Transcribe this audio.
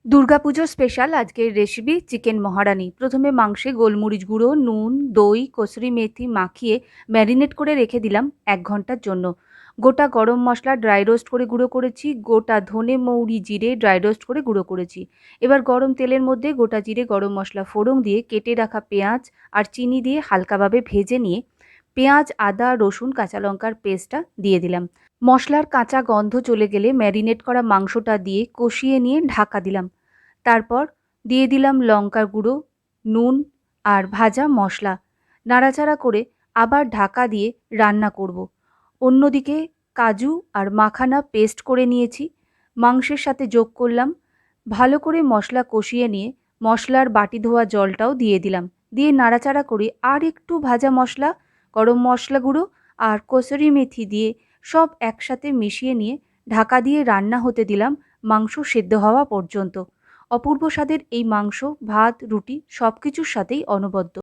দুর্গাপুজোর স্পেশাল আজকের recipe chicken মহারানি। প্রথমে মাংসে গোলমরিচ গুঁড়ো, নুন, দই, কসুরি মেথি মাখিয়ে ম্যারিনেট করে রেখে দিলাম ১ ঘন্টার জন্য। গোটা গরম মশলা ড্রাই রোস্ট করে গুঁড়ো করেছি, গোটা ধনে, মৌরি, জিরে ড্রাই রোস্ট করে গুঁড়ো করেছি। এবার গরম তেলের মধ্যে গোটা জিরে, গরম মশলা ফোড়ন দিয়ে কেটে রাখা পেঁয়াজ আর চিনি দিয়ে হালকাভাবে ভেজে নিয়ে পেঁয়াজ, আদা, রসুন, কাঁচা লঙ্কার পেস্টটা দিয়ে দিলাম। মশলার কাঁচা গন্ধ চলে গেলে ম্যারিনেট করা মাংসটা দিয়ে কষিয়ে নিয়ে ঢাকা দিলাম। তারপর দিয়ে দিলাম লঙ্কার গুঁড়ো, নুন আর ভাজা মশলা। নাড়াচাড়া করে আবার ঢাকা দিয়ে রান্না করব। অন্যদিকে কাজু আর মাখানা পেস্ট করে নিয়েছি, মাংসের সাথে যোগ করলাম। ভালো করে মশলা কষিয়ে নিয়ে মশলার বাটি ধোয়া জলটাও দিয়ে দিলাম। দিয়ে নাড়াচাড়া করে আর একটু ভাজা মশলা, গরম মশলা গুঁড়ো আর কসুরি মেথি দিয়ে সব একসাথে মিশিয়ে নিয়ে ঢাকা দিয়ে রান্না হতে দিলাম মাংস সেদ্ধ হওয়া পর্যন্ত। অপূর্ব স্বাদের এই মাংস ভাত, রুটি সবকিছুর সাথেই অনবদ্য।